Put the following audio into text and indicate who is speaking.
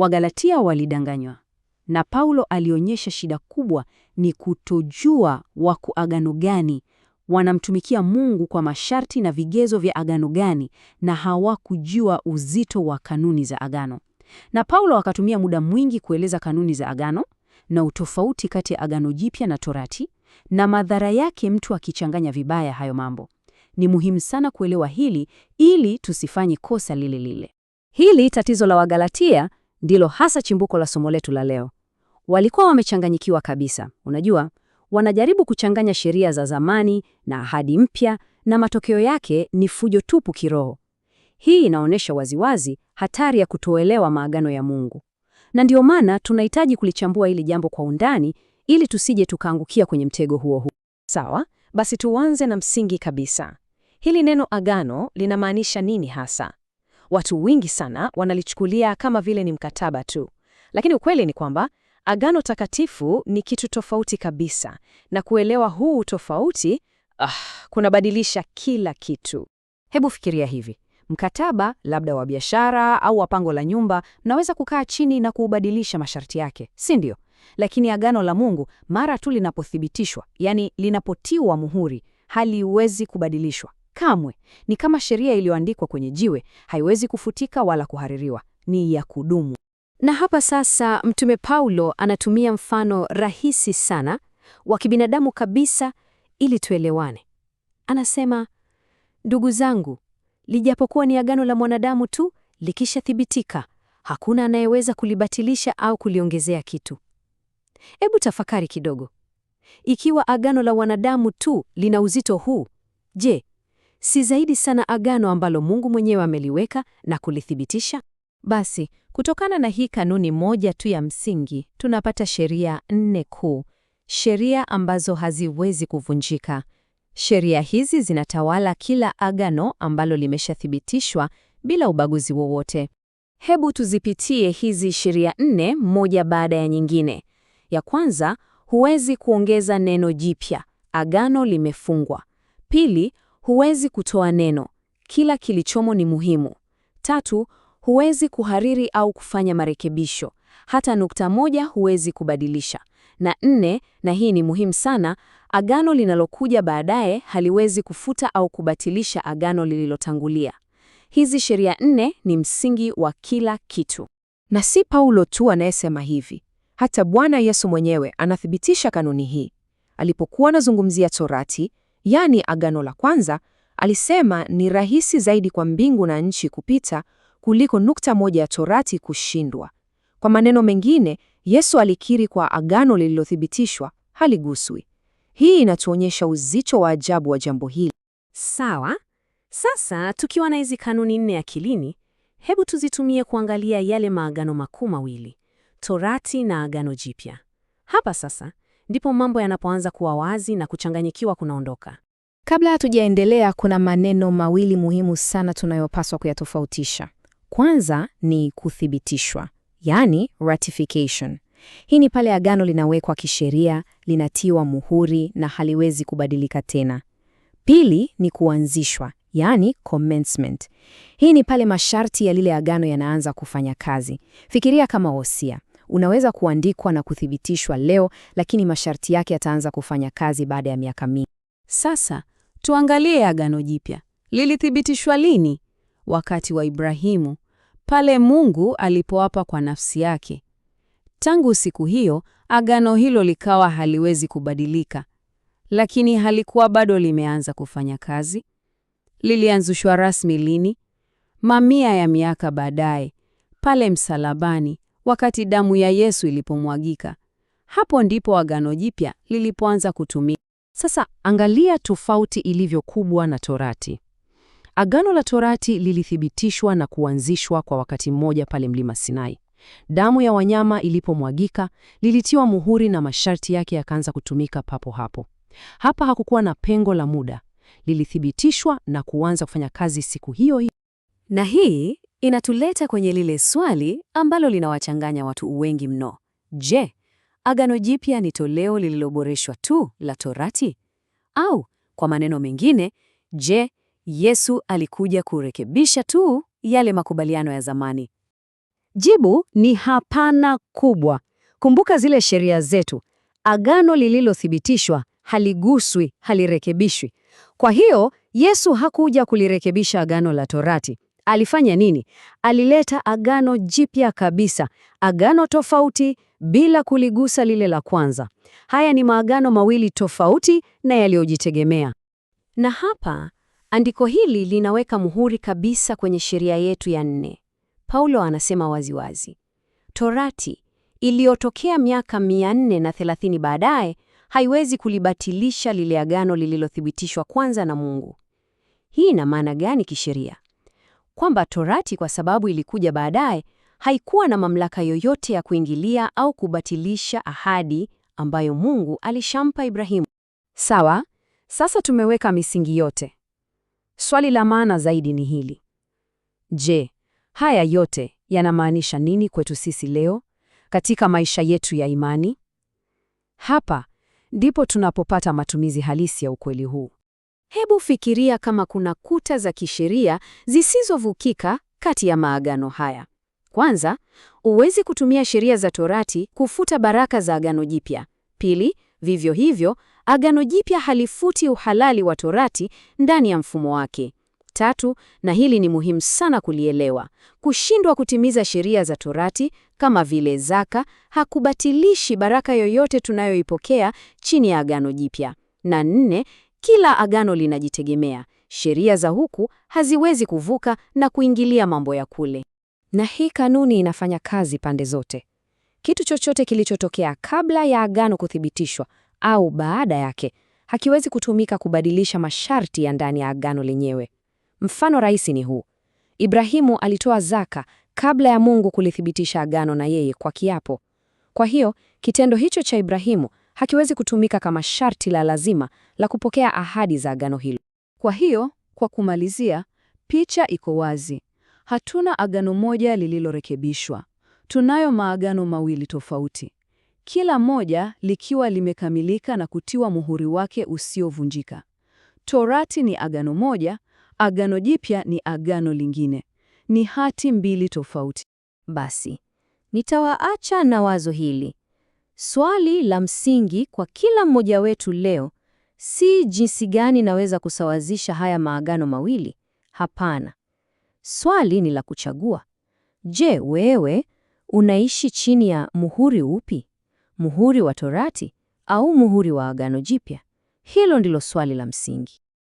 Speaker 1: Wagalatia walidanganywa. Na Paulo alionyesha shida kubwa ni kutojua wako agano gani, wanamtumikia Mungu kwa masharti na vigezo vya agano gani, na hawakujua uzito wa kanuni za agano. Na Paulo akatumia muda mwingi kueleza kanuni za agano na utofauti kati ya agano jipya na Torati na madhara yake mtu akichanganya vibaya hayo mambo. Ni muhimu sana kuelewa hili ili tusifanye kosa lile lile. Hili tatizo la Wagalatia ndilo hasa chimbuko la somo letu la leo. Walikuwa wamechanganyikiwa kabisa. Unajua, wanajaribu kuchanganya sheria za zamani na ahadi mpya, na matokeo yake ni fujo tupu kiroho. Hii inaonyesha waziwazi hatari ya kutoelewa maagano ya Mungu. Na ndio maana tunahitaji kulichambua hili jambo kwa undani ili tusije tukaangukia kwenye mtego huo.
Speaker 2: Sawa, basi tuanze na msingi kabisa. Hili neno agano linamaanisha nini hasa? Watu wengi sana wanalichukulia kama vile ni mkataba tu. Lakini ukweli ni kwamba agano takatifu ni kitu tofauti kabisa, na kuelewa huu tofauti kunabadilisha kila kitu.
Speaker 1: Hebu fikiria hivi. Mkataba labda wa biashara au wa pango la nyumba, mnaweza kukaa chini na kuubadilisha masharti yake, si ndio? Lakini agano la Mungu mara tu linapothibitishwa, yani linapotiwa muhuri, haliwezi kubadilishwa kamwe. Ni kama sheria iliyoandikwa kwenye jiwe, haiwezi kufutika wala kuhaririwa, ni ya kudumu. Na hapa sasa Mtume Paulo anatumia mfano rahisi sana wa kibinadamu kabisa ili tuelewane. Anasema, ndugu zangu, lijapokuwa ni agano la mwanadamu tu, likishathibitika, hakuna anayeweza kulibatilisha au kuliongezea kitu. Hebu tafakari kidogo. Ikiwa agano la wanadamu tu lina uzito huu, je, si zaidi sana agano ambalo Mungu mwenyewe ameliweka na kulithibitisha? Basi, kutokana na hii kanuni moja tu ya msingi, tunapata sheria 4 kuu, sheria ambazo haziwezi kuvunjika. Sheria hizi zinatawala kila agano ambalo limeshathibitishwa bila ubaguzi wowote. Hebu tuzipitie hizi sheria 4 moja baada ya nyingine. Ya kwanza, huwezi kuongeza neno jipya, agano limefungwa. Pili, huwezi kutoa neno, kila kilichomo ni muhimu. 3, huwezi kuhariri au kufanya marekebisho, hata nukta moja huwezi kubadilisha. Na 4, na hii ni muhimu sana, agano linalokuja baadaye haliwezi kufuta au kubatilisha agano lililotangulia. Hizi sheria 4 ni msingi wa kila kitu.
Speaker 2: Na si Paulo tu anayesema hivi. Hata Bwana Yesu mwenyewe anathibitisha kanuni hii. Alipokuwa anazungumzia Torati, yani agano la kwanza, alisema ni rahisi zaidi kwa mbingu na nchi kupita kuliko nukta moja ya Torati kushindwa. Kwa maneno mengine, Yesu alikiri kwa agano lililothibitishwa haliguswi. Hii inatuonyesha uzito wa ajabu wa jambo hili.
Speaker 1: Sawa. Sasa tukiwa na hizi kanuni 4 akilini, hebu tuzitumie kuangalia yale maagano makuu mawili, Torati na Agano Jipya. Hapa sasa ndipo mambo yanapoanza kuwa wazi na kuchanganyikiwa kunaondoka.
Speaker 2: Kabla hatujaendelea, kuna maneno mawili muhimu sana tunayopaswa kuyatofautisha. Kwanza ni kuthibitishwa, yani ratification. Hii ni pale agano linawekwa kisheria, linatiwa muhuri na haliwezi kubadilika tena. Pili ni kuanzishwa, yani commencement. Hii ni pale masharti ya lile agano yanaanza kufanya kazi. Fikiria kama Hosea. Unaweza kuandikwa na kuthibitishwa leo, lakini masharti yake yataanza kufanya kazi baada ya miaka mingi.
Speaker 1: Sasa tuangalie Agano Jipya. Lilithibitishwa lini? Wakati wa Ibrahimu, pale Mungu alipoapa kwa nafsi yake. Tangu siku hiyo, agano hilo likawa haliwezi kubadilika. Lakini halikuwa bado limeanza kufanya kazi. Lilianzishwa rasmi lini? Mamia ya miaka baadaye, pale msalabani, wakati damu ya Yesu ilipomwagika. Hapo ndipo Agano Jipya lilipoanza kutumika. Sasa angalia tofauti ilivyokuwa na Torati. Agano la Torati lilithibitishwa na kuanzishwa kwa wakati mmoja pale mlima Sinai. Damu ya wanyama ilipomwagika, lilitiwa muhuri na masharti yake yakaanza kutumika papo hapo. Hapa hakukuwa na pengo la muda. Lilithibitishwa na kuanza kufanya kazi siku hiyo hiyo. Na hii inatuleta kwenye lile swali ambalo linawachanganya watu wengi mno. Je, Agano Jipya ni toleo lililoboreshwa tu la Torati? Au kwa maneno mengine, je, Yesu alikuja kurekebisha tu yale makubaliano ya zamani? Jibu ni hapana kubwa. Kumbuka zile sheria zetu. Agano lililothibitishwa haliguswi, halirekebishwi. Kwa hiyo, Yesu hakuja kulirekebisha agano la Torati. Alifanya nini? Alileta agano jipya kabisa, agano tofauti bila kuligusa lile la kwanza. Haya ni maagano mawili tofauti na yaliyojitegemea.
Speaker 2: Na hapa andiko hili linaweka muhuri kabisa kwenye sheria yetu ya 4. Paulo anasema waziwazi, Torati iliyotokea miaka 430 baadaye haiwezi kulibatilisha lile agano lililothibitishwa kwanza na Mungu. Hii ina maana gani kisheria? Kwamba Torati kwa sababu ilikuja baadaye haikuwa na mamlaka yoyote ya kuingilia au kubatilisha ahadi ambayo Mungu alishampa Ibrahimu.
Speaker 1: Sawa, sasa tumeweka misingi yote. Swali la maana zaidi ni hili. Je, haya yote yanamaanisha nini kwetu sisi leo katika maisha yetu ya imani? Hapa ndipo tunapopata matumizi halisi ya ukweli huu. Hebu fikiria kama kuna kuta za kisheria zisizovukika kati ya maagano haya. Kwanza, huwezi kutumia sheria za Torati kufuta baraka za Agano Jipya. Pili, vivyo hivyo, Agano Jipya halifuti uhalali wa Torati ndani ya mfumo wake. Tatu, na hili ni muhimu sana kulielewa, kushindwa kutimiza sheria za Torati kama vile zaka hakubatilishi baraka yoyote tunayoipokea chini ya Agano Jipya. Na nne, kila agano linajitegemea. Sheria za huku haziwezi kuvuka na kuingilia mambo ya kule. Na hii kanuni inafanya kazi pande zote. Kitu chochote kilichotokea kabla ya agano kuthibitishwa au baada yake hakiwezi kutumika kubadilisha masharti ya ndani ya agano lenyewe. Mfano rahisi ni huu. Ibrahimu alitoa zaka kabla ya Mungu kulithibitisha agano na yeye kwa kiapo. Kwa hiyo, kitendo hicho cha Ibrahimu hakiwezi kutumika kama sharti la lazima la kupokea ahadi za agano hilo. Kwa hiyo, kwa kumalizia, picha iko wazi. Hatuna agano moja lililorekebishwa. Tunayo maagano mawili tofauti. Kila moja likiwa limekamilika na kutiwa muhuri wake usiovunjika. Torati ni agano moja, Agano Jipya ni agano lingine. Ni hati mbili tofauti.
Speaker 2: Basi, nitawaacha na wazo hili. Swali la msingi kwa kila mmoja wetu leo si jinsi gani naweza kusawazisha haya maagano mawili. Hapana. Swali ni la kuchagua. Je, wewe unaishi chini ya muhuri upi? Muhuri wa Torati au muhuri wa Agano Jipya? Hilo ndilo swali la msingi.